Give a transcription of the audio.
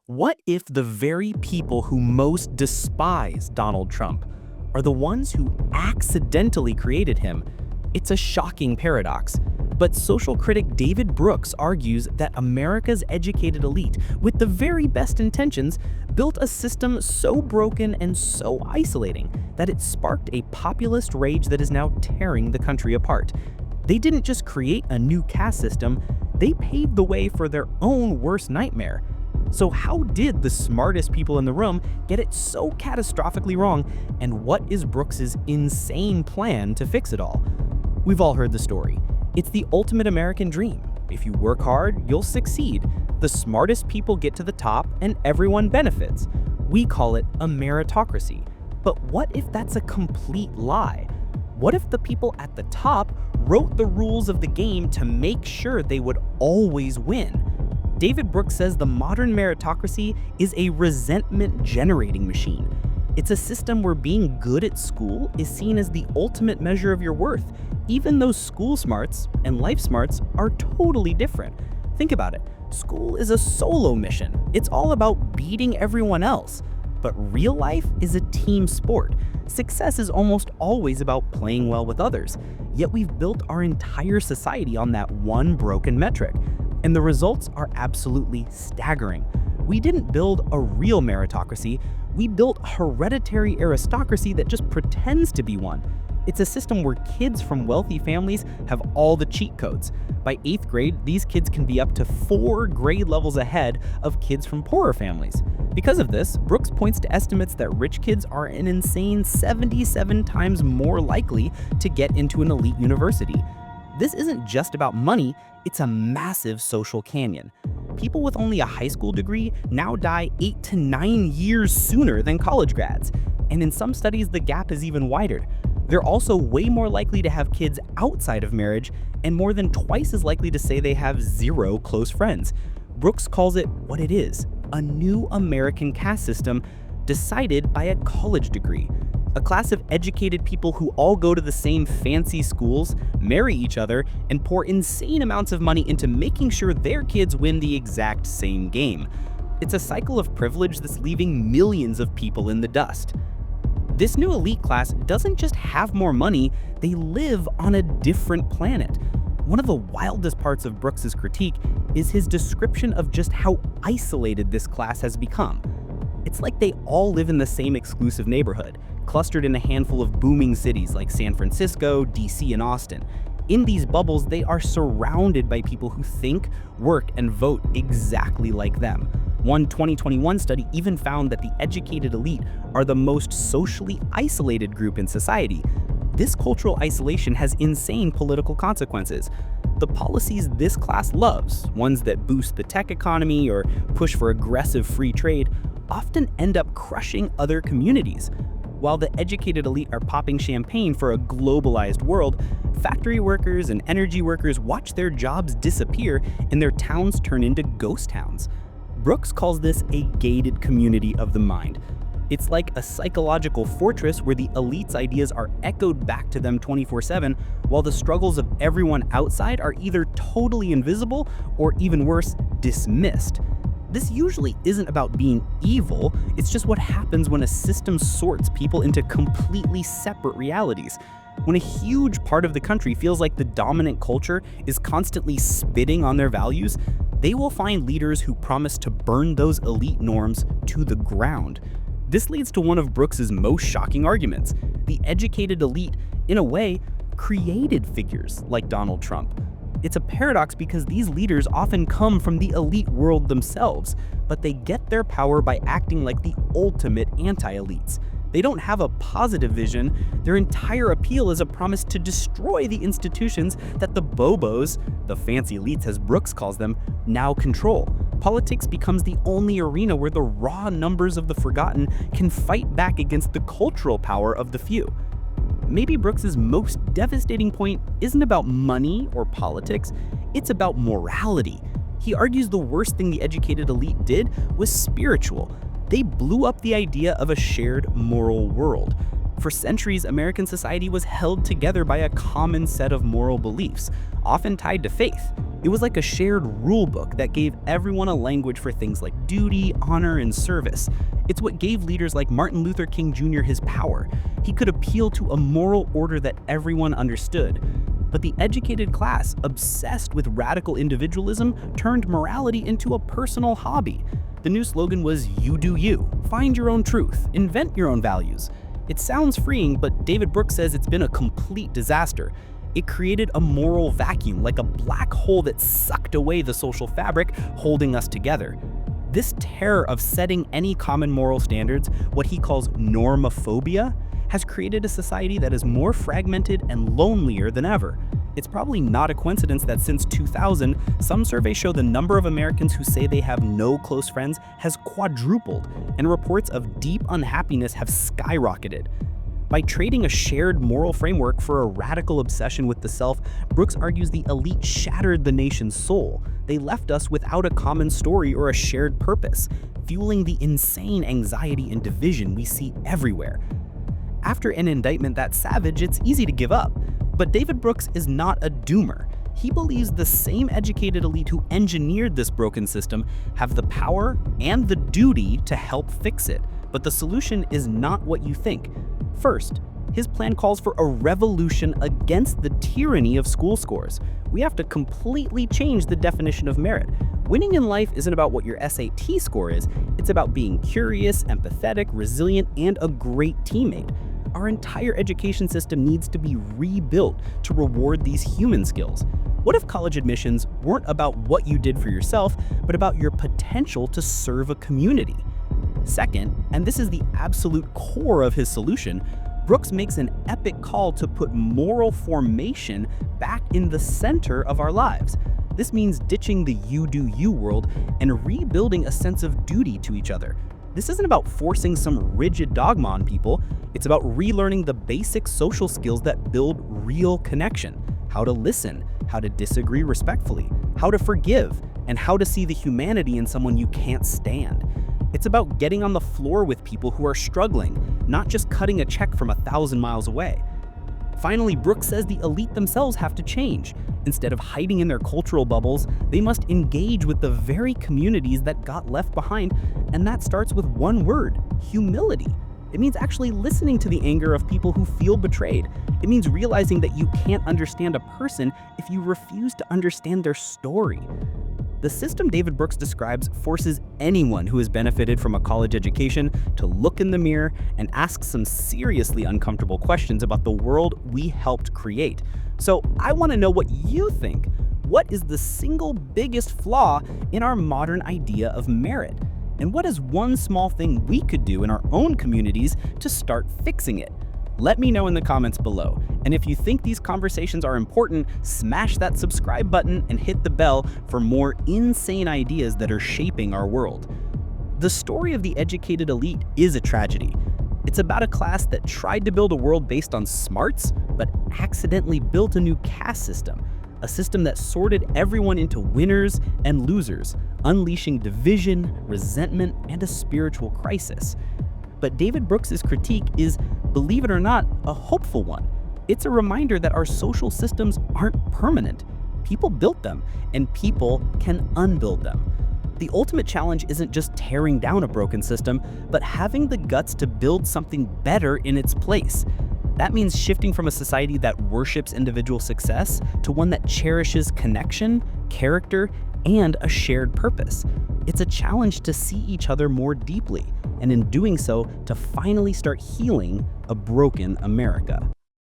What if the very people who most despise Donald Trump are the ones who accidentally created him? It's a shocking paradox. But social critic David Brooks argues that America's educated elite, with the very best intentions, built a system so broken and so isolating that it sparked a populist rage that is now tearing the country apart. They didn't just create a new caste system, they paved the way for their own worst nightmare. So how did the smartest people in the room get it so catastrophically wrong, and what is Brooks's insane plan to fix it all? We've all heard the story. It's the ultimate American dream. If you work hard, you'll succeed. The smartest people get to the top and everyone benefits. We call it a meritocracy. But what if that's a complete lie? What if the people at the top wrote the rules of the game to make sure they would always win? David Brooks says the modern meritocracy is a resentment-generating machine. It's a system where being good at school is seen as the ultimate measure of your worth, even though school smarts and life smarts are totally different. Think about it. School is a solo mission. It's all about beating everyone else. But real life is a team sport. Success is almost always about playing well with others. Yet we've built our entire society on that one broken metric. And the results are absolutely staggering. We didn't build a real meritocracy, we built a hereditary aristocracy that just pretends to be one. It's a system where kids from wealthy families have all the cheat codes. By 8th grade, these kids can be up to 4 grade levels ahead of kids from poorer families. Because of this, Brooks points to estimates that rich kids are an insane 77 times more likely to get into an elite university. This isn't just about money, it's a massive social canyon. People with only a high school degree now die 8 to 9 years sooner than college grads. And in some studies, the gap is even wider. They're also way more likely to have kids outside of marriage and more than twice as likely to say they have 0 close friends. Brooks calls it what it is, a new American caste system decided by a college degree. A class of educated people who all go to the same fancy schools, marry each other, and pour insane amounts of money into making sure their kids win the exact same game. It's a cycle of privilege that's leaving millions of people in the dust. This new elite class doesn't just have more money, they live on a different planet. One of the wildest parts of Brooks's critique is his description of just how isolated this class has become. It's like they all live in the same exclusive neighborhood, clustered in a handful of booming cities like San Francisco, DC, and Austin. In these bubbles, they are surrounded by people who think, work, and vote exactly like them. One 2021 study even found that the educated elite are the most socially isolated group in society. This cultural isolation has insane political consequences. The policies this class loves, ones that boost the tech economy or push for aggressive free trade, often end up crushing other communities. While the educated elite are popping champagne for a globalized world, factory workers and energy workers watch their jobs disappear and their towns turn into ghost towns. Brooks calls this a gated community of the mind. It's like a psychological fortress where the elite's ideas are echoed back to them 24/7, while the struggles of everyone outside are either totally invisible or, even worse, dismissed. This usually isn't about being evil, it's just what happens when a system sorts people into completely separate realities. When a huge part of the country feels like the dominant culture is constantly spitting on their values, they will find leaders who promise to burn those elite norms to the ground. This leads to one of Brooks's most shocking arguments. The educated elite, in a way, created figures like Donald Trump. It's a paradox because these leaders often come from the elite world themselves, but they get their power by acting like the ultimate anti-elites. They don't have a positive vision. Their entire appeal is a promise to destroy the institutions that the bobos, the fancy elites as Brooks calls them, now control. Politics becomes the only arena where the raw numbers of the forgotten can fight back against the cultural power of the few. Maybe Brooks's most devastating point isn't about money or politics, it's about morality. He argues the worst thing the educated elite did was spiritual. They blew up the idea of a shared moral world. For centuries, American society was held together by a common set of moral beliefs, often tied to faith. It was like a shared rule book that gave everyone a language for things like duty, honor, and service. It's what gave leaders like Martin Luther King Jr. his power. He could appeal to a moral order that everyone understood. But the educated class, obsessed with radical individualism, turned morality into a personal hobby. The new slogan was, "You do you. Find your own truth. Invent your own values." It sounds freeing, but David Brooks says it's been a complete disaster. It created a moral vacuum, like a black hole that sucked away the social fabric holding us together. This terror of setting any common moral standards, what he calls normophobia, has created a society that is more fragmented and lonelier than ever. It's probably not a coincidence that since 2000, some surveys show the number of Americans who say they have no close friends has quadrupled, and reports of deep unhappiness have skyrocketed. By trading a shared moral framework for a radical obsession with the self, Brooks argues the elite shattered the nation's soul. They left us without a common story or a shared purpose, fueling the insane anxiety and division we see everywhere. After an indictment that savage, it's easy to give up. But David Brooks is not a doomer. He believes the same educated elite who engineered this broken system have the power and the duty to help fix it. But the solution is not what you think. First, his plan calls for a revolution against the tyranny of school scores. We have to completely change the definition of merit. Winning in life isn't about what your SAT score is, it's about being curious, empathetic, resilient, and a great teammate. Our entire education system needs to be rebuilt to reward these human skills. What if college admissions weren't about what you did for yourself, but about your potential to serve a community? Second, and this is the absolute core of his solution, Brooks makes an epic call to put moral formation back in the center of our lives. This means ditching the you do you world and rebuilding a sense of duty to each other. This isn't about forcing some rigid dogma on people, it's about relearning the basic social skills that build real connection. How to listen, how to disagree respectfully, how to forgive, and how to see the humanity in someone you can't stand. It's about getting on the floor with people who are struggling, not just cutting a check from 1,000 miles away. Finally, Brooks says the elite themselves have to change. Instead of hiding in their cultural bubbles, they must engage with the very communities that got left behind, and that starts with one word: humility. It means actually listening to the anger of people who feel betrayed. It means realizing that you can't understand a person if you refuse to understand their story. The system David Brooks describes forces anyone who has benefited from a college education to look in the mirror and ask some seriously uncomfortable questions about the world we helped create. So I want to know what you think. What is the single biggest flaw in our modern idea of merit? And what is one small thing we could do in our own communities to start fixing it? Let me know in the comments below. And if you think these conversations are important, smash that subscribe button and hit the bell for more insane ideas that are shaping our world. The story of the educated elite is a tragedy. It's about a class that tried to build a world based on smarts, but accidentally built a new caste system. A system that sorted everyone into winners and losers, unleashing division, resentment, and a spiritual crisis. But David Brooks' critique is, believe it or not, a hopeful one. It's a reminder that our social systems aren't permanent. People built them, and people can unbuild them. The ultimate challenge isn't just tearing down a broken system, but having the guts to build something better in its place. That means shifting from a society that worships individual success to one that cherishes connection, character, and a shared purpose. It's a challenge to see each other more deeply, and in doing so, to finally start healing a broken America.